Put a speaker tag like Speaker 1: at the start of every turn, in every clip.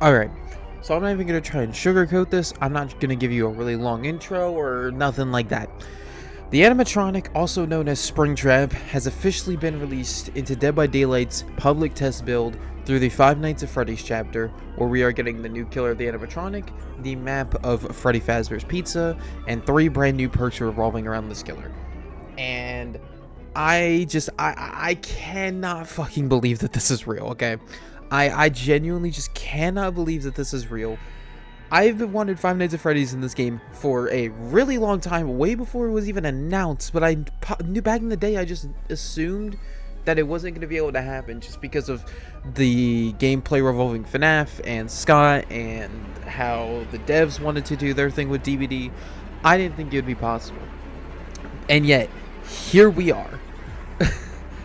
Speaker 1: Alright, so I'm not even going to try and sugarcoat this. I'm not going to give you a really long intro or nothing like that. The animatronic, also known as Springtrap, has officially been released into Dead by Daylight's public test build through the Five Nights at Freddy's chapter, where we are getting the new killer of the animatronic, the map of Freddy Fazbear's Pizza, and 3 brand new perks revolving around this killer. And I cannot fucking believe that this is real, okay? I genuinely just cannot believe that this is real. I've wanted Five Nights at Freddy's in this game for a really long time, way before it was even announced, but I knew back in the day, I just assumed that it wasn't going to be able to happen just because of the gameplay revolving FNAF and Scott and how the devs wanted to do their thing with DBD. I didn't think it would be possible. And yet, here we are.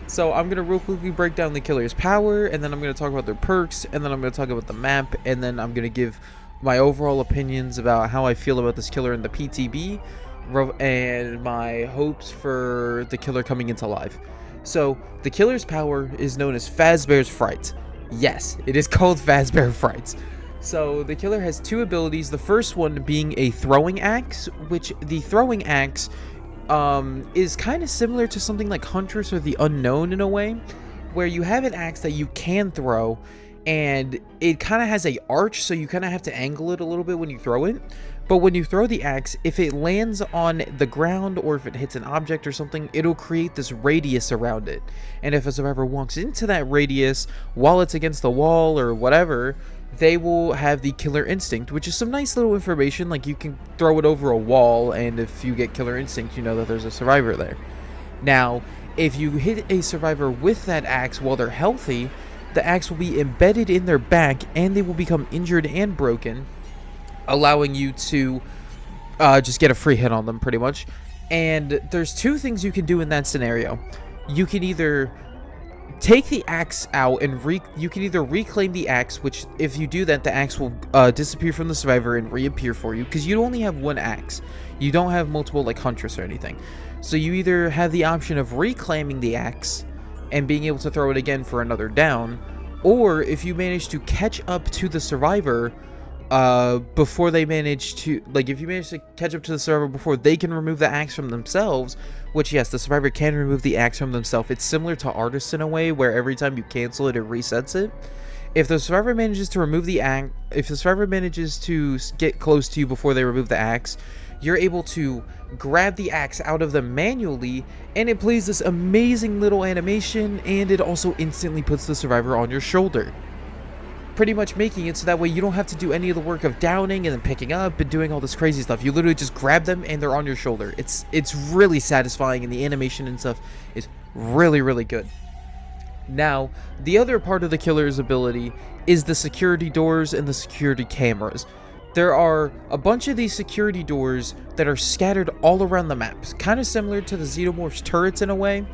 Speaker 1: So I'm going to real quickly break down the killer's power, and then I'm going to talk about their perks, and then I'm going to talk about the map, and then I'm going to give my overall opinions about how I feel about this killer in the PTB, and my hopes for the killer coming into life. So, the killer's power is known as Fazbear's Fright. Yes, it is called Fazbear Fright. So, the killer has 2 abilities, the first one being a throwing axe, which the throwing axe is kind of similar to something like Huntress or the Unknown in a way, where you have an axe that you can throw, and it kind of has a arch, so you kind of have to angle it a little bit when you throw it. But when you throw the axe, if it lands on the ground or if it hits an object or something, it'll create this radius around it. And if a survivor walks into that radius while it's against the wall or whatever, they will have the killer instinct, which is some nice little information. Like, you can throw it over a wall, and if you get killer instinct, you know that there's a survivor there. Now, if you hit a survivor with that axe while they're healthy, the axe will be embedded in their back, and they will become injured and broken, allowing you to just get a free hit on them, pretty much. And there's 2 things you can do in that scenario. You can either take the axe out and you can either reclaim the axe, which if you do that, the axe will disappear from the survivor and reappear for you, because you only have 1 axe. You don't have multiple like Huntress or anything. So you either have the option of reclaiming the axe and being able to throw it again for another down, or if you manage to catch up to the survivor before they manage to, like, if you manage to catch up to the survivor before they can remove the axe from themselves, which, yes, the survivor can remove the axe from themselves. It's similar to Artist in a way, where every time you cancel it, it resets it. If the survivor manages to remove the axe, if the survivor manages to get close to you before they remove the axe, you're able to grab the axe out of them manually, and it plays this amazing little animation, and it also instantly puts the survivor on your shoulder, pretty much making it so that way you don't have to do any of the work of downing and then picking up and doing all this crazy stuff. You literally just grab them and they're on your shoulder. It's really satisfying, and the animation and stuff is really, really good. Now, the other part of the killer's ability is the security doors and the security cameras. There are a bunch of these security doors that are scattered all around the maps, kind of similar to the Xenomorph's turrets in a way.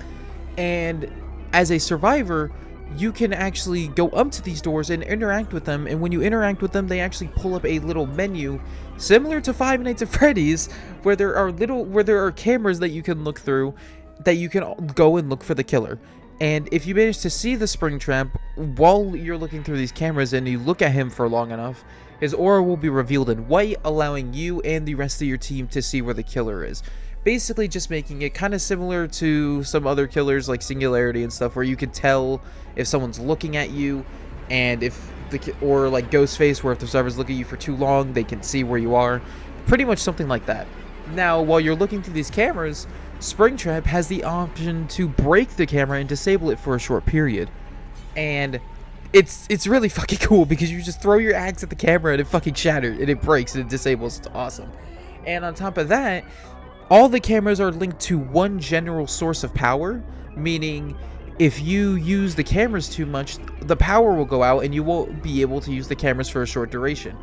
Speaker 1: And as a survivor, you can actually go up to these doors and interact with them, and when you interact with them, they actually pull up a little menu similar to Five Nights at Freddy's, where there are cameras that you can look through, that you can go and look for the killer. And if you manage to see the Springtrap while you're looking through these cameras and you look at him for long enough, his aura will be revealed in white, allowing you and the rest of your team to see where the killer is. Basically just making it kind of similar to some other killers like Singularity and stuff, where you can tell if someone's looking at you, and or like Ghostface, where if the survivors look at you for too long, they can see where you are. Pretty much something like that. Now, while you're looking through these cameras, Springtrap has the option to break the camera and disable it for a short period. And it's really fucking cool, because you just throw your axe at the camera and it fucking shatters, and it breaks and it disables. It's awesome. And on top of that, all the cameras are linked to one general source of power, meaning if you use the cameras too much, the power will go out and you won't be able to use the cameras for a short duration.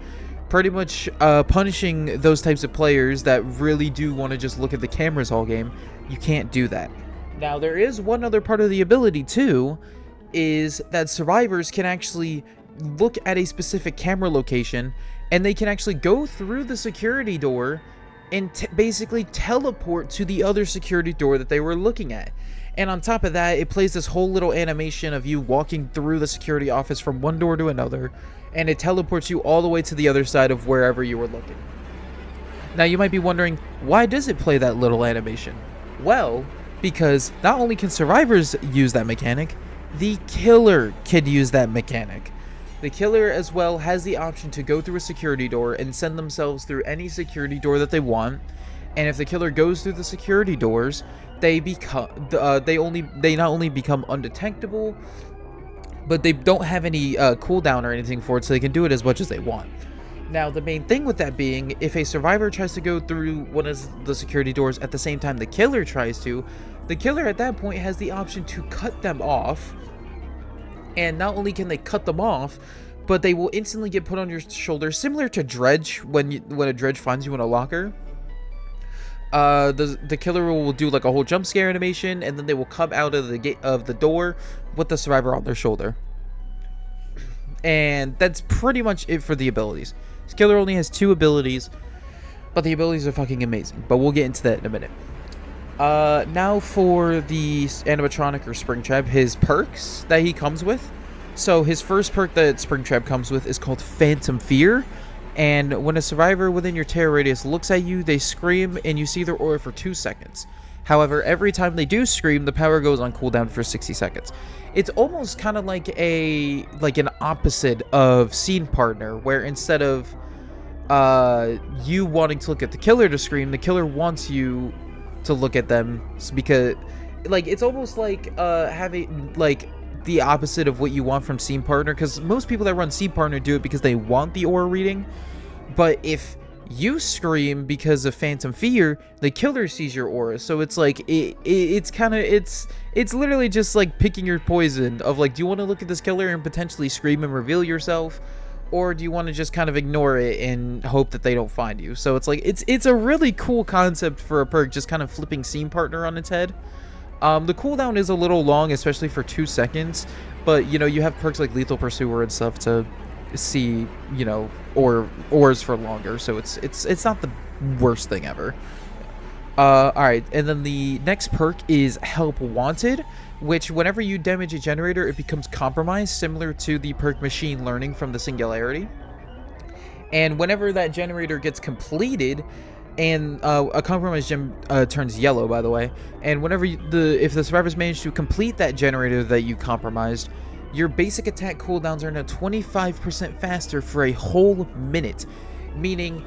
Speaker 1: Pretty much punishing those types of players that really do want to just look at the cameras all game. You can't do that. Now, there is one other part of the ability too, is that survivors can actually look at a specific camera location, and they can actually go through the security door and basically teleport to the other security door that they were looking at. And on top of that, it plays this whole little animation of you walking through the security office from one door to another, and it teleports you all the way to the other side of wherever you were looking. Now you might be wondering, why does it play that little animation? Well, because not only can survivors use that mechanic, the killer can use that mechanic. The killer as well has the option to go through a security door and send themselves through any security door that they want. And if the killer goes through the security doors, they not only become undetectable, but they don't have any cooldown or anything for it, so they can do it as much as they want. Now, the main thing with that being, if a survivor tries to go through one of the security doors at the same time the killer tries to, the killer at that point has the option to cut them off. And not only can they cut them off, but they will instantly get put on your shoulder, similar to Dredge when a Dredge finds you in a locker. The killer will do like a whole jump scare animation, and then they will come out of the gate of the door with the survivor on their shoulder. And that's pretty much it for the abilities. This killer only has 2 abilities, but the abilities are fucking amazing. But we'll get into that in a minute. Now for the animatronic or Springtrap, his perks that he comes with. So his first perk that Springtrap comes with is called Phantom Fear. And when a survivor within your terror radius looks at you, they scream and you see their aura for 2 seconds. However, every time they do scream, the power goes on cooldown for 60 seconds. It's almost kind of like an opposite of Scene Partner, where instead of you wanting to look at the killer to scream, the killer wants you to look at them, because it's almost like having the opposite of what you want from Scene Partner, because most people that run Scene Partner do it because they want the aura reading. But if you scream because of Phantom Fear, the killer sees your aura, so it's like it's literally just like picking your poison of like, do you want to look at this killer and potentially scream and reveal yourself, or do you want to just kind of ignore it and hope that they don't find you? So it's like it's a really cool concept for a perk, just kind of flipping Scene Partner on its head. The cooldown is a little long, especially for 2 seconds, but you have perks like Lethal Pursuer and stuff to see ores for longer, so it's not the worst thing ever. Alright, and then the next perk is Help Wanted, which whenever you damage a generator, it becomes compromised, similar to the perk Machine Learning from the Singularity. And whenever that generator gets completed, and a compromised gem turns yellow, by the way, and whenever if the survivors manage to complete that generator that you compromised, your basic attack cooldowns are now 25% faster for a whole minute. Meaning,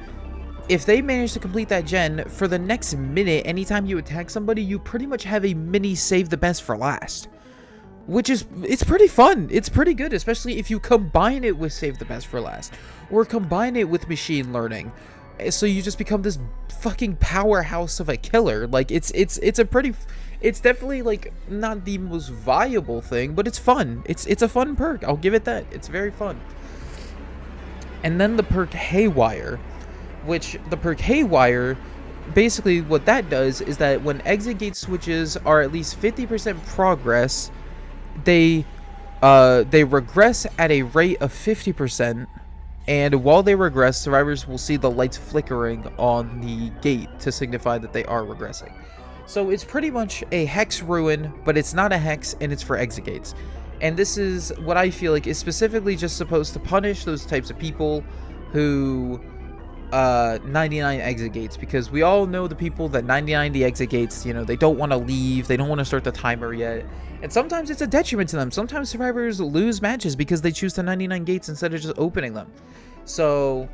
Speaker 1: if they manage to complete that gen, for the next minute, anytime you attack somebody, you pretty much have a mini save the best for last. It's pretty fun. It's pretty good, especially if you combine it with save the best for last, or combine it with Machine Learning. So you just become this fucking powerhouse of a killer. It's definitely like not the most viable thing, but it's fun. It's a fun perk. I'll give it that. It's very fun. And then the perk Haywire, which the perk Haywire, basically what that does is that when exit gate switches are at least 50% progress, they regress at a rate of 50%. And while they regress, survivors will see the lights flickering on the gate to signify that they are regressing. So it's pretty much a hex ruin, but it's not a hex, and it's for exit gates. And this is what I feel like is specifically just supposed to punish those types of people who 99 exit gates, because we all know the people that 99 the exit gates, they don't want to leave, they don't want to start the timer yet. And sometimes it's a detriment to them. Sometimes survivors lose matches because they choose the 99 gates instead of just opening them. So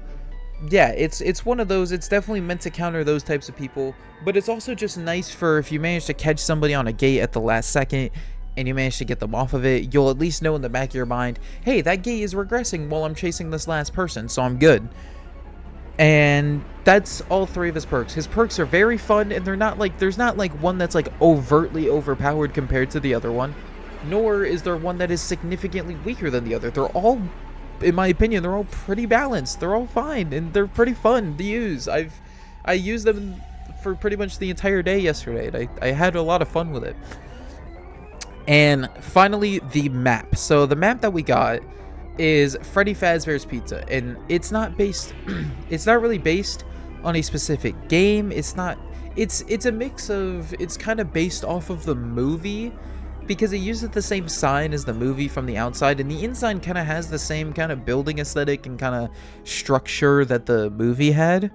Speaker 1: yeah, it's one of those. It's definitely meant to counter those types of people, but it's also just nice for if you manage to catch somebody on a gate at the last second and you manage to get them off of it, you'll at least know in the back of your mind, hey, that gate is regressing while I'm chasing this last person, so I'm good. And that's all 3 of his perks. His perks are very fun, and there's not like one that's like overtly overpowered compared to the other one, nor is there one that is significantly weaker than the other. They're all, in my opinion, they're all pretty balanced. They're all fine, and they're pretty fun to use. I used them for pretty much the entire day yesterday, and I had a lot of fun with it. And finally, the map. So the map that we got is Freddy Fazbear's Pizza, and it's not really based on a specific game. It's not, it's a mix of, it's kind of based off of the movie, because it uses the same sign as the movie from the outside, and the inside kind of has the same kind of building aesthetic and kind of structure that the movie had.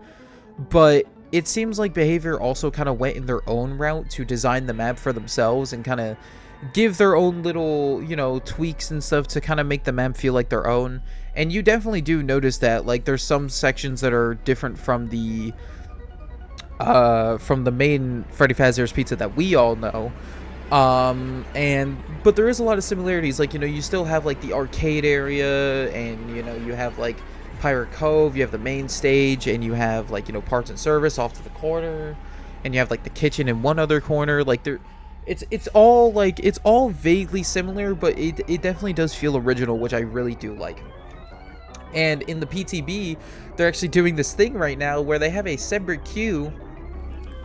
Speaker 1: But it seems like Behavior also kind of went in their own route to design the map for themselves and kind of give their own little, you know, tweaks and stuff to kind of make the map feel like their own. And you definitely do notice that, like, there's some sections that are different from the main Freddy Fazbear's Pizza that we all know. But there is a lot of similarities. Like, you know, you still have like the arcade area, and you know, you have like Pirate Cove, you have the main stage, and you have like, you know, parts and service off to the corner, and you have like the kitchen in one other corner. Like, there, it's all like, it's all vaguely similar, but it definitely does feel original, which I really do like. And in the PTB, they're actually doing this thing right now where they have a separate queue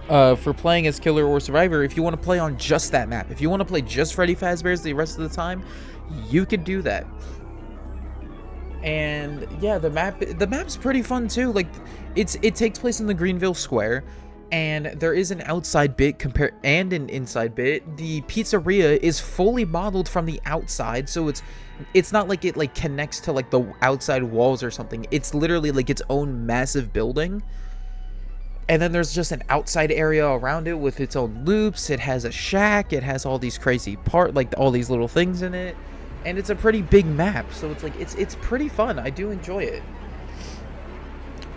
Speaker 1: for playing as Killer or Survivor. If you want to play on just that map, if you want to play just Freddy Fazbear's the rest of the time, you could do that. And yeah, the map's pretty fun too. Like, it takes place in the Greenville Square, and there is an outside bit and an inside bit. The pizzeria is fully modeled from the outside, so it's not like it like connects to like the outside walls or something. It's literally like its own massive building. And then there's just an outside area around it with its own loops. It has a shack. It has all these crazy like all these little things in it. And it's a pretty big map, so it's like, it's pretty fun. I do enjoy it.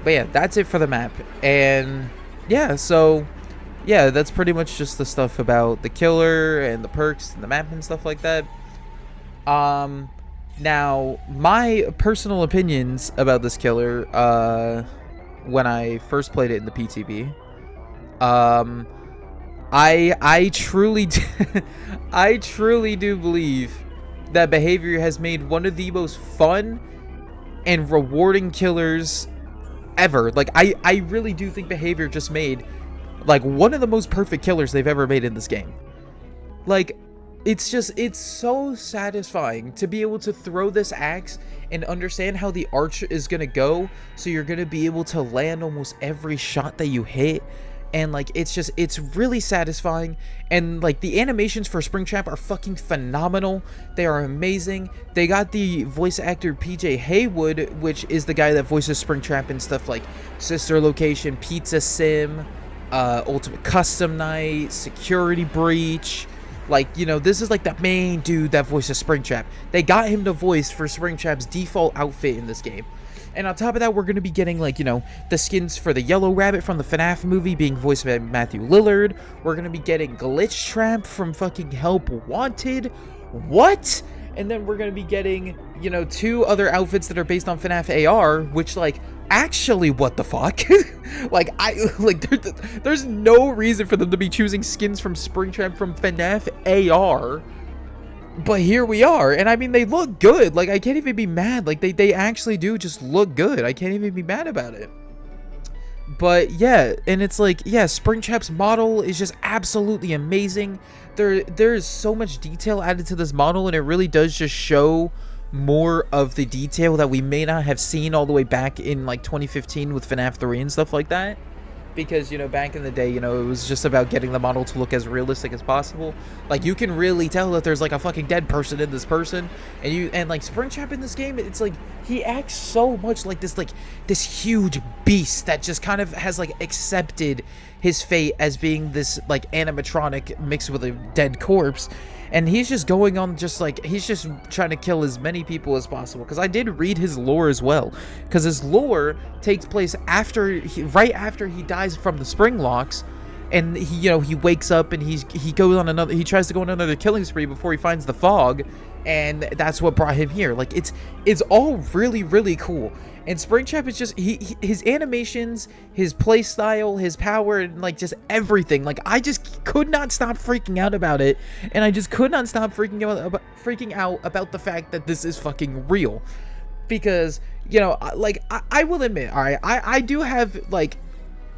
Speaker 1: But yeah, that's it for the map. And yeah, so yeah, that's pretty much just the stuff about the killer and the perks and the map and stuff like that. Now, my personal opinions about this killer, when I first played it in the PTB, I truly I truly do believe that Behavior has made one of the most fun and rewarding killers ever. Like, I really do think Behavior just made like one of the most perfect killers they've ever made in this game. Like, it's so satisfying to be able to throw this axe and understand how the arch is gonna go, so you're gonna be able to land almost every shot that you hit. And like, it's really satisfying. And like, the animations for Springtrap are fucking phenomenal. They are amazing. They got the voice actor PJ Haywood, which is the guy that voices Springtrap and stuff like Sister Location, Pizza Sim, Ultimate Custom Night, Security Breach. Like, you know, this is like the main dude that voices Springtrap. They got him to voice for Springtrap's default outfit in this game. And on top of that, we're going to be getting, like, you know, the skins for the Yellow Rabbit from the FNAF movie being voiced by Matthew Lillard. We're going to be getting Glitch Trap from fucking Help Wanted. What? And then we're going to be getting, you know, 2 other outfits that are based on FNAF AR, which, like, actually, what the fuck? There's no reason for them to be choosing skins from Springtrap from FNAF AR. But here we are, and I mean, they look good. Like, I can't even be mad. Like, they actually do just look good. I can't even be mad about it. But yeah, and it's like, yeah, Springtrap's model is just absolutely amazing. There's so much detail added to this model, and it really does just show more of the detail that we may not have seen all the way back in like 2015 with FNAF 3 and stuff like that. Because, you know, back in the day, you know, it was just about getting the model to look as realistic as possible. Like, you can really tell that there's like a fucking dead person in this person. And like, Springtrap in this game, it's like, he acts so much like this huge beast that just kind of has like accepted his fate as being this like animatronic mixed with a dead corpse. And he's just going on just like, he's just trying to kill as many people as possible. Because I did read his lore as well. Because his lore takes place right after he dies from the spring locks. And he, you know, he wakes up and he tries to go on another killing spree before he finds the fog. And that's what brought him here. Like, it's all really, really cool. And Springtrap is just, his animations, his play style, his power, and like just everything. Like, I just could not stop freaking out about it. And I just could not stop freaking out about the fact that this is fucking real. Because, you know, like, I will admit, all right, I do have, like,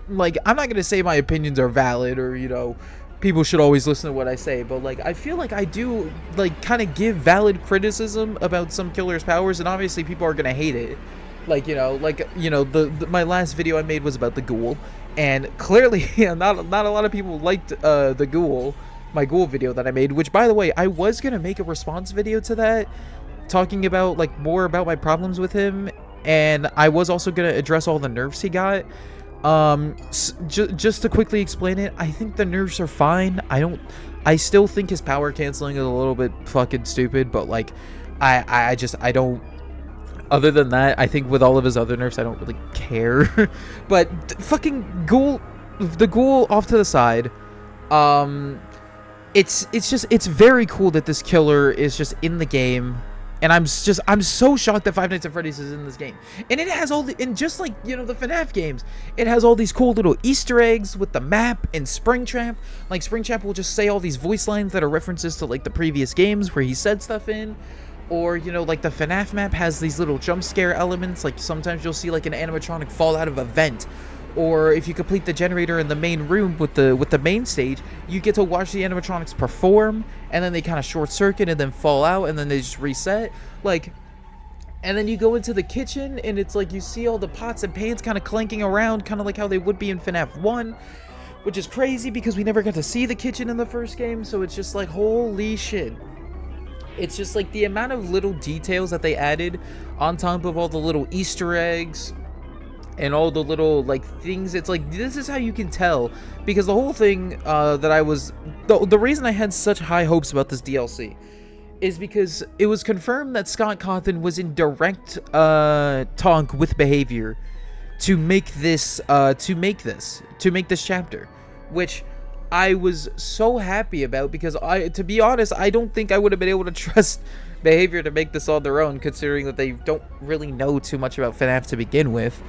Speaker 1: I'm not going to say my opinions are valid or, you know, people should always listen to what I say, but like, I feel like I do like kind of give valid criticism about some killers' powers, and obviously people are gonna hate it. Like, my last video I made was about the ghoul, and clearly, not a lot of people liked the ghoul, my ghoul video that I made. Which, by the way, I was gonna make a response video to that, talking about like more about my problems with him, and I was also gonna address all the nerfs he got. Just to quickly explain it, I think the nerfs are fine. I still think his power canceling is a little bit fucking stupid, but like, I don't. Other than that, I think with all of his other nerfs, I don't really care. But fucking ghoul, the ghoul off to the side. It's very cool that this killer is just in the game, and I'm so shocked that Five Nights at Freddy's is in this game. And it has and just like, the FNAF games, it has all these cool little Easter eggs with the map and Springtrap. Like, Springtrap will just say all these voice lines that are references to like the previous games where he said stuff in. Or, like the FNAF map has these little jump scare elements. Like, sometimes you'll see like an animatronic fall out of a vent. Or if you complete the generator in the main room with the main stage, you get to watch the animatronics perform, and then they kind of short circuit and then fall out, and then they just reset. Like, and then you go into the kitchen, and it's like you see all the pots and pans kind of clanking around, kind of like how they would be in FNAF 1. Which is crazy because we never got to see the kitchen in the first game, so it's just like, holy shit. It's just like the amount of little details that they added on top of all the little Easter eggs and all the little like things. It's like, this is how you can tell, because the whole thing the reason I had such high hopes about this DLC is because it was confirmed that Scott Cawthon was in direct talk with Behavior to make this chapter, which I was so happy about, because to be honest, I don't think I would have been able to trust Behavior to make this on their own, considering that they don't really know too much about FNAF to begin with.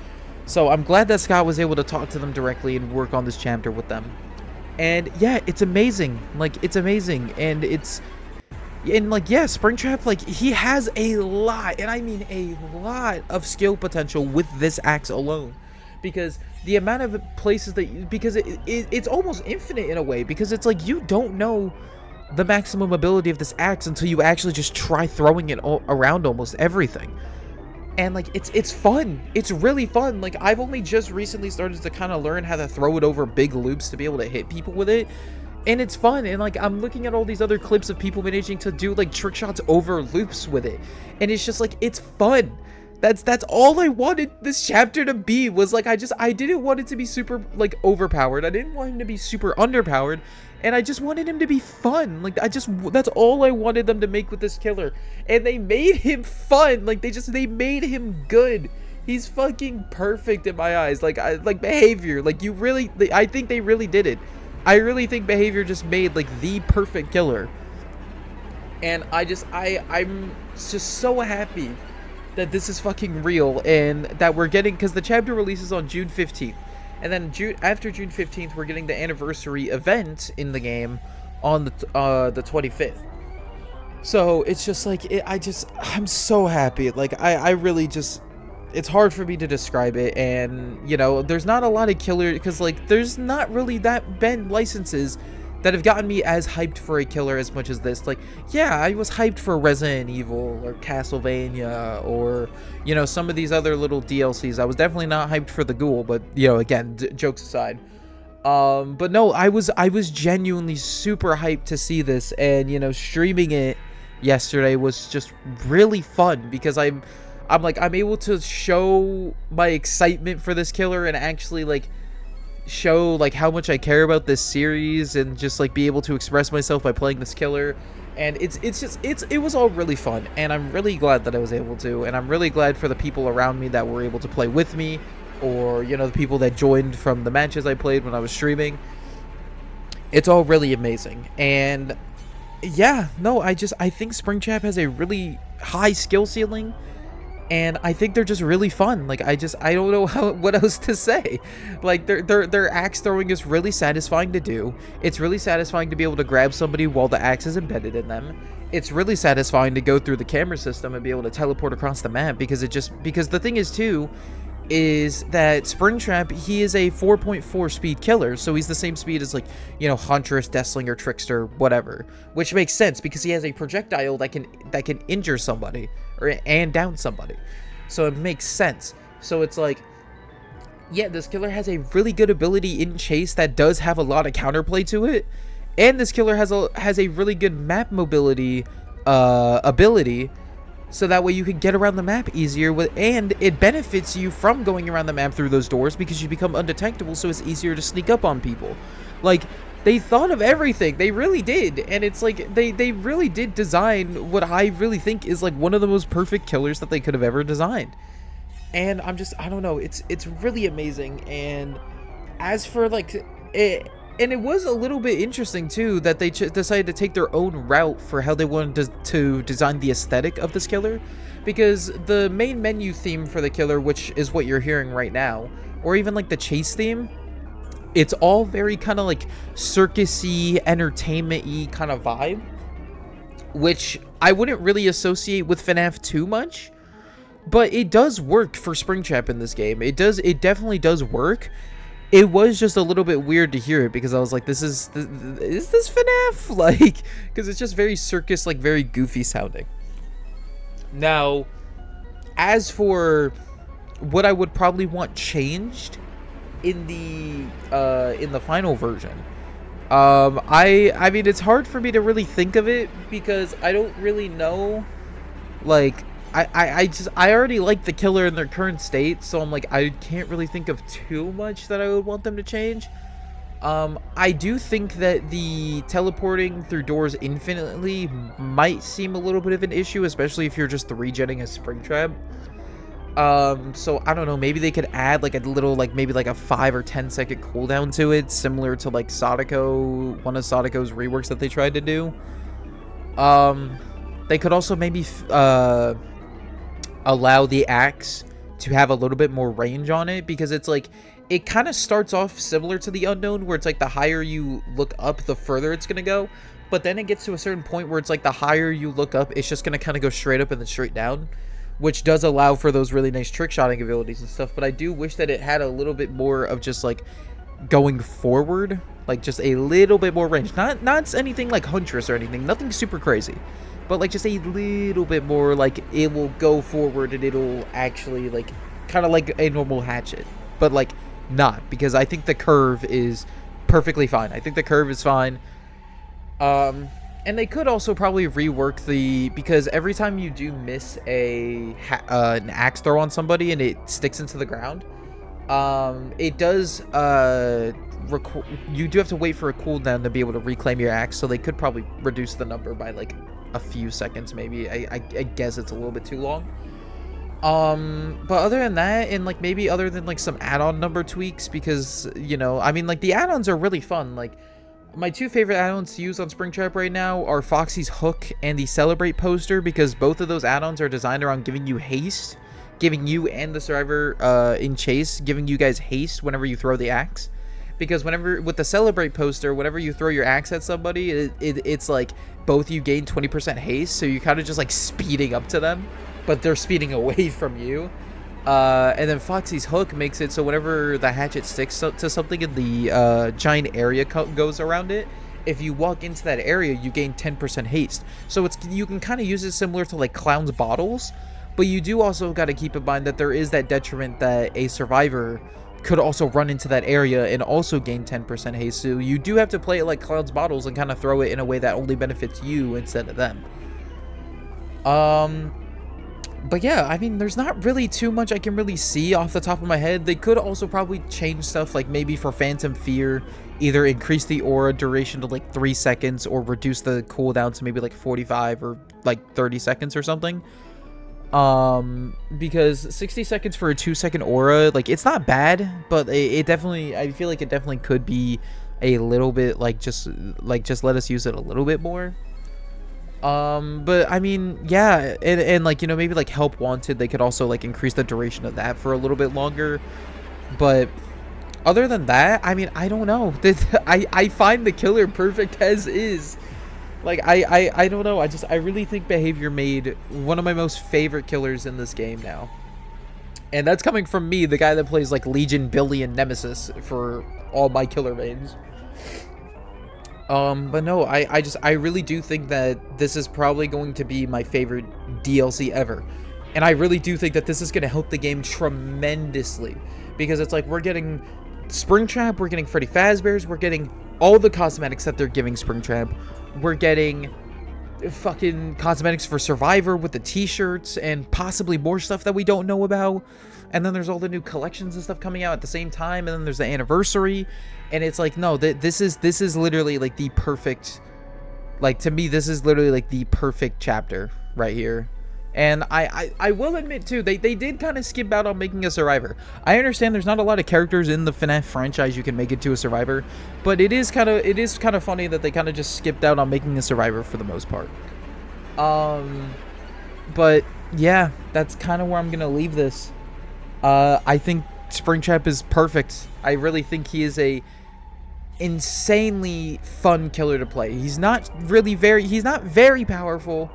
Speaker 1: So I'm glad that Scott was able to talk to them directly and work on this chapter with them. And yeah, it's amazing. Like, it's amazing. And Springtrap, like, he has a lot, and I mean a lot of skill potential with this axe alone. Because the amount of places because it's almost infinite in a way, because it's like you don't know the maximum ability of this axe until you actually just try throwing it around almost everything. And like, it's fun. It's really fun. Like, I've only just recently started to kind of learn how to throw it over big loops to be able to hit people with it. And it's fun. And like, I'm looking at all these other clips of people managing to do like trick shots over loops with it. And it's just like, it's fun. That's all I wanted this chapter to be, was like, I didn't want it to be super like overpowered. I didn't want him to be super underpowered. And I just wanted him to be fun. Like, that's all I wanted them to make with this killer. And they made him fun. Like, they made him good. He's fucking perfect in my eyes. Like, Behavior. Like, I think they really did it. I really think Behavior just made like the perfect killer. And I'm just so happy that this is fucking real, and that we're getting, because the chapter releases on June 15th. And then after June 15th, we're getting the anniversary event in the game on the 25th. So it's just like, I'm so happy. Like, I really just, it's hard for me to describe it. And, there's not a lot of killer, because like, there's not really that been licenses that have gotten me as hyped for a killer as much as this. Like, yeah, I was hyped for Resident Evil or Castlevania or, some of these other little DLCs. I was definitely not hyped for the Ghoul, but, again, jokes aside. But no, I was genuinely super hyped to see this, and, streaming it yesterday was just really fun, because I'm able to show my excitement for this killer and actually, like, show like how much I care about this series, and just like be able to express myself by playing this killer. And it was all really fun, and I'm really glad that I was able to, and I'm really glad for the people around me that were able to play with me, or the people that joined from the matches I played when I was streaming. It's all really amazing. And yeah, no, I think Springtrap has a really high skill ceiling, and I think they're just really fun. Like, I don't know what else to say. Like, their axe throwing is really satisfying to do. It's really satisfying to be able to grab somebody while the axe is embedded in them. It's really satisfying to go through the camera system and be able to teleport across the map, because the thing is too, is that Springtrap, he is a 4.4 speed killer, so he's the same speed as like, Huntress, Deathslinger, Trickster, whatever, which makes sense because he has a projectile that can injure somebody and down somebody. so it makes sense. So it's like, yeah, this killer has a really good ability in chase that does have a lot of counterplay to it, and this killer has a really good map mobility ability, so that way you can get around the map easier and it benefits you from going around the map through those doors because you become undetectable, so it's easier to sneak up on people. Like, they thought of everything. They really did. And it's like they really did design what I really think is like one of the most perfect killers that they could have ever designed. And I don't know, it's really amazing. And as for like it, and it was a little bit interesting too that they decided to take their own route for how they wanted to design the aesthetic of this killer, because the main menu theme for the killer, which is what you're hearing right now, or even like the chase theme, it's all very kind of like circusy, entertainment-y kind of vibe, which I wouldn't really associate with FNAF too much. But it does work for Springtrap in this game. It definitely does work. It was just a little bit weird to hear it because I was like, is this FNAF? Like, because it's just very circus, like very goofy sounding. Now, as for what I would probably want changed in the final version, I mean, it's hard for me to really think of it because I don't really know, like, I already like the killer in their current state, so I'm like, I can't really think of too much that I would want them to change. I do think that the teleporting through doors infinitely might seem a little bit of an issue, especially if you're just regenning a Springtrap. So I don't know, maybe they could add like a little, like maybe like a 5 or 10 second cooldown to it, similar to like Sadako, one of Sadako's reworks that they tried to do. They could also maybe allow the axe to have a little bit more range on it, because it's like, it kind of starts off similar to the Unknown, where it's like the higher you look up, the further it's gonna go, but then it gets to a certain point where it's like the higher you look up, it's just gonna kind of go straight up and then straight down, which does allow for those really nice trick shotting abilities and stuff. But I do wish that it had a little bit more of just like going forward, like just a little bit more range, not anything like Huntress or anything, nothing super crazy, but like just a little bit more, like it will go forward and it'll actually like kind of like a normal hatchet, but like not, because I think the curve is perfectly fine. I think the curve is fine. And they could also probably rework because every time you do miss an axe throw on somebody and it sticks into the ground, it does you do have to wait for a cooldown to be able to reclaim your axe, so they could probably reduce the number by like a few seconds maybe. I guess it's a little bit too long. But other than that, and like maybe other than like some add-on number tweaks, because, you know, I mean, like the add-ons are really fun. Like my two favorite add-ons to use on Springtrap right now are Foxy's Hook and the Celebrate poster, because both of those add-ons are designed around giving you haste, giving you and the survivor in chase, giving you guys haste whenever you throw the axe. Because whenever, with the Celebrate poster, whenever you throw your axe at somebody, it's like both you gain 20% haste, so you're kind of just like speeding up to them, but they're speeding away from you. And then Foxy's Hook makes it so whenever the hatchet sticks to something and the giant area goes around it, if you walk into that area, you gain 10% haste. So you can kind of use it similar to like Clown's Bottles, but you do also got to keep in mind that there is that detriment that a survivor could also run into that area and also gain 10% haste. So you do have to play it like Clown's Bottles and kind of throw it in a way that only benefits you instead of them. But yeah, I mean, there's not really too much I can really see off the top of my head. They could also probably change stuff, like maybe for Phantom Fear, either increase the aura duration to like 3 seconds or reduce the cooldown to maybe like 45 or like 30 seconds or something. Because 60 seconds for a 2-second aura, like, it's not bad, but it definitely, I feel like it definitely could be a little bit like just let us use it a little bit more. But I mean, yeah, and like, you know, maybe like Help Wanted, they could also like increase the duration of that for a little bit longer. But other than that, I mean, I don't know. I find the killer perfect as is. Like, I don't know. I really think Behavior made one of my most favorite killers in this game now. And that's coming from me, the guy that plays like Legion, Billy, and Nemesis for all my killer mains. But no, I really do think that this is probably going to be my favorite DLC ever. And I really do think that this is going to help the game tremendously, because it's like we're getting Springtrap, we're getting Freddy Fazbear's, we're getting all the cosmetics that they're giving Springtrap. We're getting fucking cosmetics for Survivor with the t-shirts and possibly more stuff that we don't know about. And then there's all the new collections and stuff coming out at the same time, and then there's the anniversary. And it's like, no, this is literally like the perfect, like, to me, this is literally like the perfect chapter right here. And I will admit too, they did kind of skip out on making a Survivor. I understand there's not a lot of characters in the FNAF franchise you can make it to a Survivor, but it is kind of funny that they kind of just skipped out on making a Survivor for the most part. But yeah, that's kind of where I'm gonna leave this. I think Springtrap is perfect. I really think he is a insanely fun killer to play. He's not very powerful,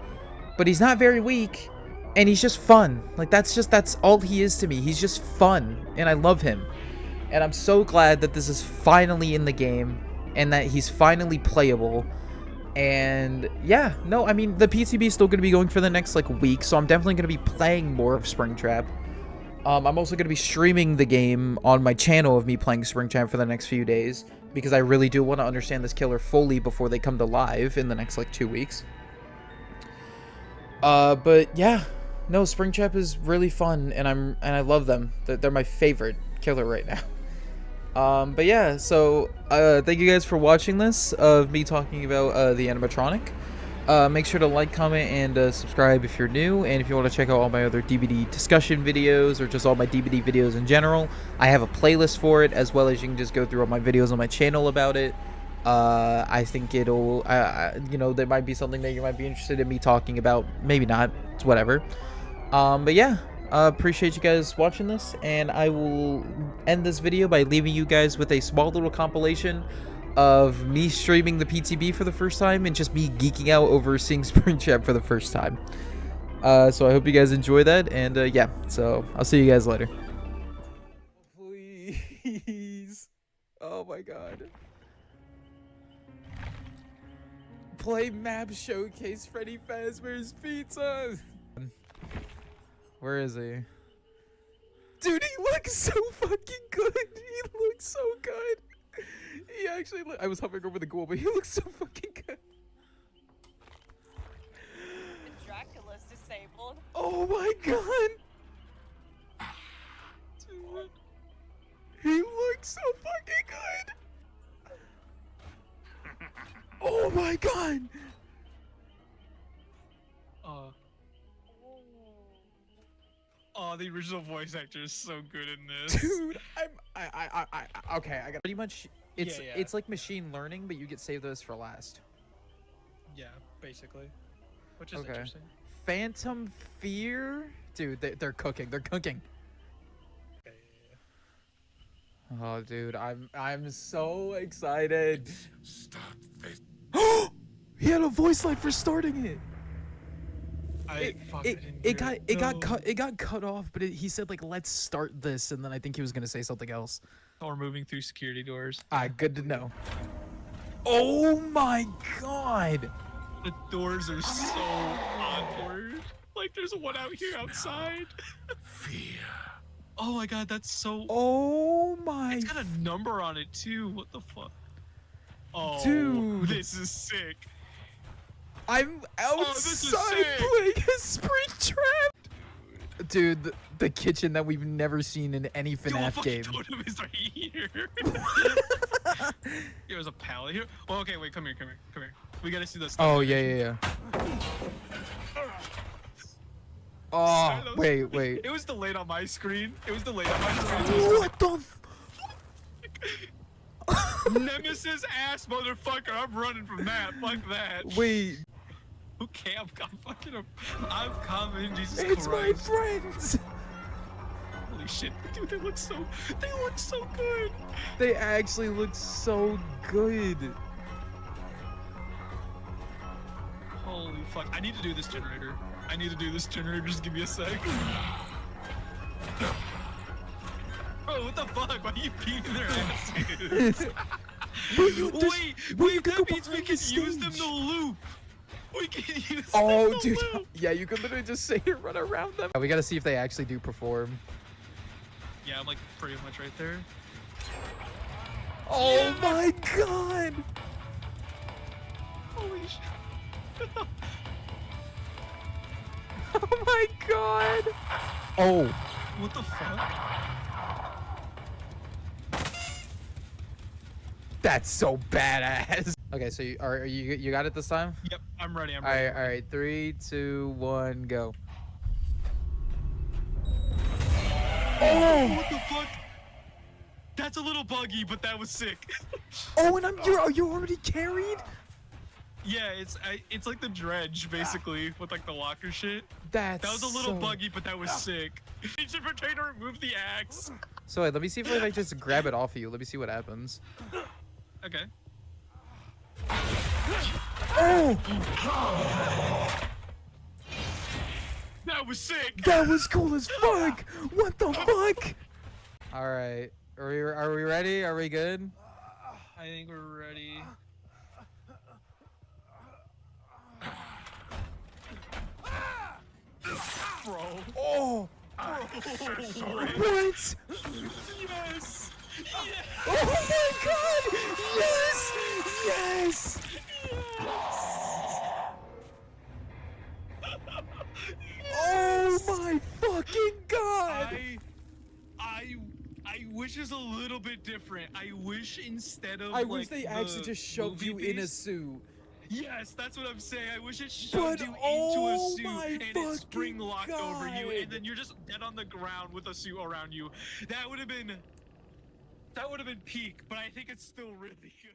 Speaker 1: but he's not very weak, and he's just fun. Like, that's all he is to me. He's just fun, and I love him. And I'm so glad that this is finally in the game, and that he's finally playable. And yeah, no, I mean, the PTB is still going to be going for the next, like, week, so I'm definitely going to be playing more of Springtrap. I'm also going to be streaming the game on my channel of me playing Springtrap for the next few days, because I really do want to understand this killer fully before they come to live in the next, like, 2 weeks. But yeah, no, Springtrap is really fun, and I love them. They're my favorite killer right now. But yeah, so thank you guys for watching this of me talking about the animatronic. Make sure to like, comment, and subscribe if you're new. And if you want to check out all my other DBD discussion videos, or just all my DBD videos in general, I have a playlist for it, as well as you can just go through all my videos on my channel about it. I think it'll, you know, there might be something that you might be interested in me talking about. Maybe not. It's whatever. But yeah, appreciate you guys watching this, and I will end this video by leaving you guys with a small little compilation of me streaming the PTB for the first time, and just me geeking out over seeing Springtrap for the first time. So I hope you guys enjoy that, and yeah, so I'll see you guys later. Please. Oh my god. Play map showcase Freddy Fazbear's Pizza. Where is he? Dude, he looks so fucking good. He looks so good. He actually I was hovering over the ghoul, but he looks so fucking good.
Speaker 2: Dracula's disabled.
Speaker 1: Oh my god. Dude. He looks so fucking good. Oh my god!
Speaker 3: Oh, the original voice actor is so good in this.
Speaker 1: Dude, okay, I got pretty much, it's
Speaker 3: Yeah.
Speaker 1: it's like machine learning, but you get saved those for last.
Speaker 3: Yeah, basically. Which is
Speaker 1: Okay.
Speaker 3: interesting.
Speaker 1: Phantom Fear? Dude, they're cooking, they're cooking.
Speaker 3: Yeah.
Speaker 1: Oh dude, I'm so excited.
Speaker 4: Stop this.
Speaker 1: He had a voice line for starting it. It got cut off, but he said, like, let's start this, and then I think he was gonna say something else.
Speaker 3: Or moving through security doors.
Speaker 1: Good to know. Oh my god!
Speaker 3: The doors are so awkward. Like, there's one out here outside.
Speaker 4: Fear.
Speaker 3: Oh my god, that's so.
Speaker 1: Oh my.
Speaker 3: It's got a number on it too. What the fuck? Oh,
Speaker 1: dude,
Speaker 3: this is sick.
Speaker 1: I'm outside playing a Springtrap. Dude, the kitchen that we've never seen in any FNAF game.
Speaker 3: Totem is right here. There's a pallet here. Oh, okay, wait, come here. We gotta see this.
Speaker 1: Oh yeah. Oh, wait.
Speaker 3: It was delayed on my screen. What
Speaker 1: the?
Speaker 3: Nemesis ass motherfucker! I'm running from that. Fuck that.
Speaker 1: Wait.
Speaker 3: Okay, I'm coming. Jesus
Speaker 1: It's
Speaker 3: Christ.
Speaker 1: my friends.
Speaker 3: Holy shit, dude! They look so good.
Speaker 1: They actually look so good.
Speaker 3: Holy fuck! I need to do this generator. Just give me a sec. Bro, what the fuck? Why are you peeing their asses? Wait, that means we can use them to loop. We can use
Speaker 1: Oh,
Speaker 3: this
Speaker 1: dude.
Speaker 3: to loop.
Speaker 1: Yeah, you could literally just say and run around them. We gotta see if they actually do perform.
Speaker 3: Yeah, I'm like pretty much right there.
Speaker 1: Oh
Speaker 3: Yeah.
Speaker 1: my god!
Speaker 3: Holy shit.
Speaker 1: Oh my god! Oh.
Speaker 3: What the fuck?
Speaker 1: That's so badass. Okay, so you got it this time?
Speaker 3: Yep, I'm ready. I'm
Speaker 1: All
Speaker 3: ready.
Speaker 1: right, all right. 3, 2, 1, go.
Speaker 3: Oh, what the fuck? That's a little buggy, but that was sick.
Speaker 1: Oh, and are you already carried?
Speaker 3: Yeah, it's like the dredge basically with like the locker shit.
Speaker 1: That
Speaker 3: was a little buggy, but that was sick. You should pretend to remove the axe.
Speaker 1: So wait, let me see if I just grab it off of you. Let me see what happens.
Speaker 3: Okay.
Speaker 1: Oh,
Speaker 3: That was sick.
Speaker 1: that was cool as fuck. What the fuck? All right, are we ready? Are we good?
Speaker 3: I think we're ready. Bro.
Speaker 1: Oh,
Speaker 3: Bro.
Speaker 1: what?
Speaker 3: Yes. Yes.
Speaker 1: Oh my god! Yes! Yes! Oh my fucking god!
Speaker 3: I wish it was a little bit different. I wish instead of
Speaker 1: I
Speaker 3: like,
Speaker 1: wish they actually
Speaker 3: the
Speaker 1: just shoved you
Speaker 3: movie
Speaker 1: in a
Speaker 3: piece-
Speaker 1: suit.
Speaker 3: Yes, that's what I'm saying. I wish it shoved
Speaker 1: But
Speaker 3: you into
Speaker 1: oh
Speaker 3: a suit
Speaker 1: my
Speaker 3: and it spring locked
Speaker 1: fucking
Speaker 3: over you,
Speaker 1: God.
Speaker 3: and then you're just dead on the ground with a suit around you. That would have been peak, but I think it's still really good.